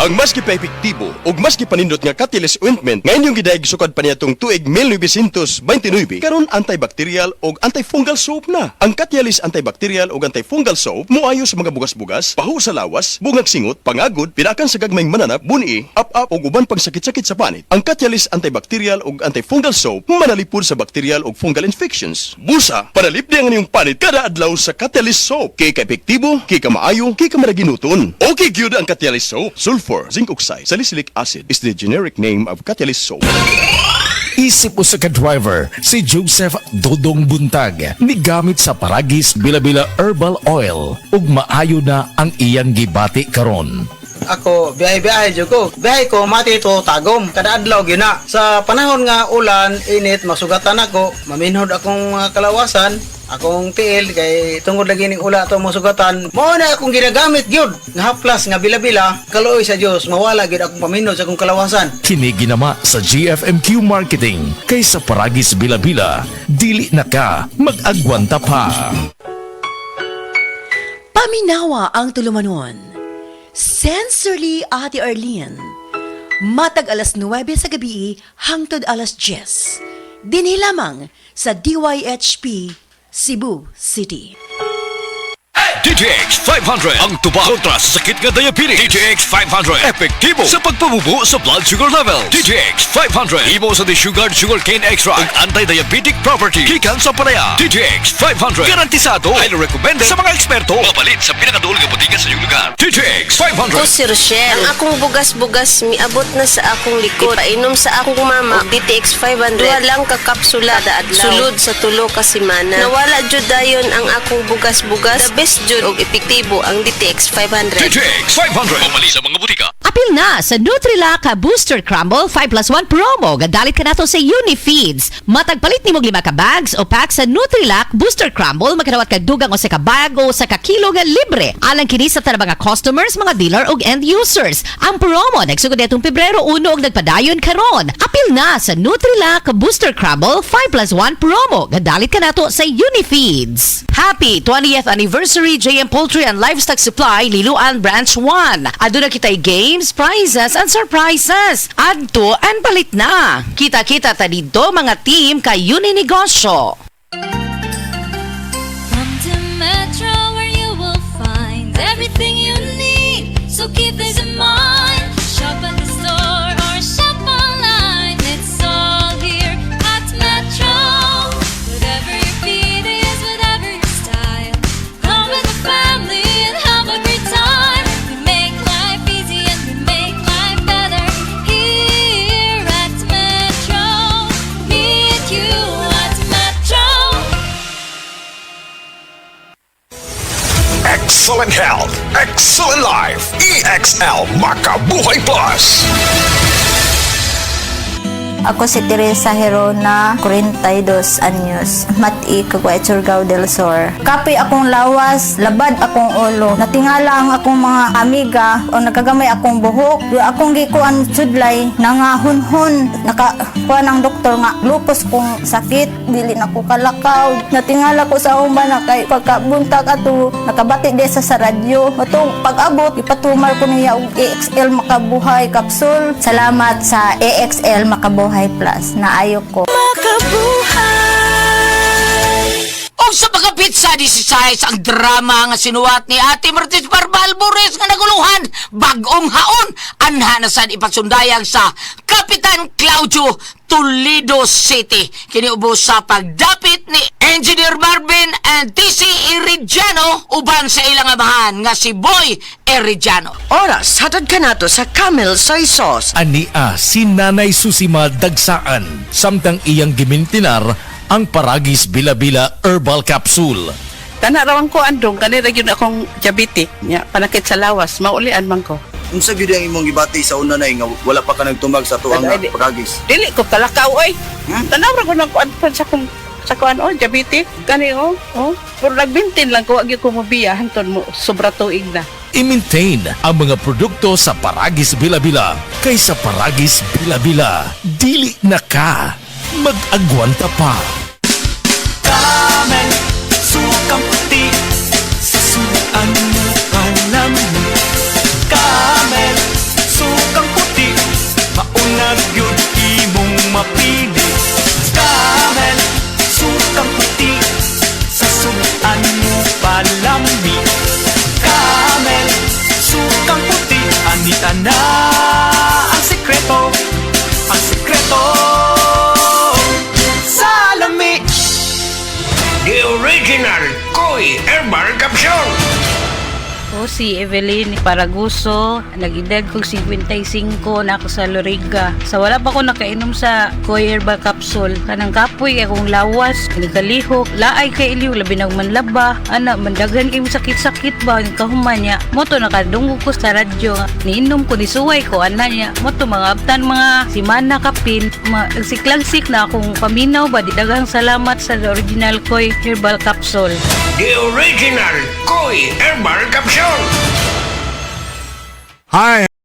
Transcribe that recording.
Ang mas gipa-epektibo ug mas gipanindot nga Catalyst ointment ngayon yung gidayeg sukad pa niya tong tuig 1929 karon antibacterial ug antifungal soap na. Ang Catalyst antibacterial ug antifungal soap moayo sa mga bugas-bugas, pahu sa lawas, bungag singot, pangagod, pinakan sa gagmayng mananap, buni, up-up ug uban pang sakit-sakit sa panit. Ang Catalyst antibacterial ug antifungal soap manalipod sa bacterial ug fungal infections. Busa, panalipdi ang inyong panit kada adlaw sa Catalyst soap. Kay ka-epektibo, kay ka maayo, kay ka maraginuton. Okay gyud ang Catalyst soap. Sulfur, zinc oxide, salicylic acid is the generic name of Catalyst soap. Isip mo sa ka-driver, si Joseph Dodong Buntag, migamit sa Paragis Bila-Bila Herbal Oil, ug maayo na ang iyang gibati karon. Ako, biyahe-biyahe dyan ko. Biyahe ko, mati ito, tagom. Kada adlaw, gina. Sa panahon nga ulan, init, masugatan ako. Maminhod akong kalawasan. Akong tiil, kay tungod lagi ning ula ito masugatan. Mao na akong ginagamit, gyud. Nga haplas, nga bila-bila. Kaluoy sa Diyos, mawala gyud akong paminhod sa akong kalawasan. Kini ginama sa GFMQ Marketing, kay sa Paragis Bila-Bila, dili na ka mag-agwanta pa. Paminawa ang tulumanon. Sensorily Ate Arlene. Matag alas 9 sa gabi hangtod alas 10. Dinhi lamang sa DYHP Cebu City. DTX 500 ang tuba kontra sa sakit nga diabetes. DTX 500 epektibo sa pagpabubo sa blood sugar level. DTX 500 imo sa desugared sugarcane extract ug anti-diabetic property gikan sa palaya. DTX 500 garantisado, highly recommended sa mga eksperto. Mabalit sa pinakaduol nga botiga sa iyong lugar. DTX 500. Ako si Rochelle. Ang akong bugas-bugas miabot na sa akong likod. Painom sa akong mama og DTX 500. Duha lang ka kapsula kada adlaw. Sulod sa tulo ka semana. Nawala jud dayon ang akong bugas-bugas. The best jud og epektibo ang DTX 500. DTX 500 pamali sa mga butika. Apil na sa Nutrilac Booster Crumble 5+1 promo. Gadalit ka na to sa Unifeeds. Matagpalit ni mo 5 ka bags o pack sa Nutrilac Booster Crumble. Magkanawat ka dugang o sa ka bag o sa ka kilo nga libre. Alang kini sa tanang mga customers, mga dealer o end users. Ang promo nagsugod itong Pebrero 1 og nagpadayon karon. Apil na sa Nutrilac Booster Crumble 5+1 promo. Gadalit ka na to sa Unifeeds. Happy 20th anniversary JM Poultry and Livestock Supply Liloan Branch 1. Aduna kitay games, prizes, and surprises. Adto and palit na. Kita-kita ta dito mga team kay Uninegosyo. Come to Metro where you will find everything you need. So keep this in mind. Shop at the store or shop online. It's all here at Metro. Whatever your feed is, whatever your style. Come with the family and have a great time. We make life easy and we make life better here at Metro. Me and you at Metro. Excellent health, excellent life. EXL Makabuhay Plus. Ako si Teresa Herona, 42 anyos, Mati, Caguay, Surigao del Sur. Kapi akong lawas, labad akong ulo. Natingala ang akong mga amiga o nakagamay akong buhok. Di akong gikuan sudlay, nangahunhon. Nakakuha ng doktor nga, lupus kong sakit, dili na ko kalakaw. Natingala ko sa umba na kay pagkabuntag ato, nakabati di sa radyo. Matong pag-abot, ipatumar ko niya og EXL Makabuhay Capsule. Salamat sa EXL Makabuhay Plus, naayo ko. O sa mga pizza di si Sais ang drama nga sinuwat ni Ate Martis Barbal Bores nga naguluhan bagong haon anha na sad ipagsundayang sa Kapitan Claudio Toledo City. Kiniubo sa pagdapit ni Engineer Marvin and TC Iridiano uban sa ilang amahan nga si Boy Iridiano. Oras hatod ka nato sa Camel Soy Sauce. Ania si Nanay Susima Dagsaan, samtang iyang gimintinar ang Paragis Bila-Bila Herbal Capsule. Tanarawan ko andong kanira yun akong diabetic nya panakit sa lawas maulian man ko. Unsa gyud ang imong gibati sa una na nga wala pa ka nagtumag sa tuang Paragis? Dili ko kalakaw oy. Tanawra ko nang kuan sa kuan diabetic kani pero nagbintin lang ko agi ko mobiya hanton mo sobra tuig na. I-maintain ang mga produkto sa Paragis Bila-Bila kay sa Paragis Bila-Bila dili na ka mag-agwanta pa. Camel, sukang puti, sasuan mo alam mo. Camel, si Evelyn Paraguso. Nag-edad kong 55 na ako sa Loriga. Sa wala pa ko nakainom sa Koy Herbal Capsule. Kanang kapoy akong lawas, nagkalihok, laay kay iliw, labi ng manlaba. Ana, mandagan kayo sakit-sakit ba? Kahuman niya. Moto nakadungog ko sa radyo. Niinom ko, nisuway ko, ana niya. Moto mga abtan mga simana kapin. Nagsiklagsik na akong paminaw ba? Daghang salamat sa original Koy Herbal Capsule. The original Koy Herbal Capsule. Hi!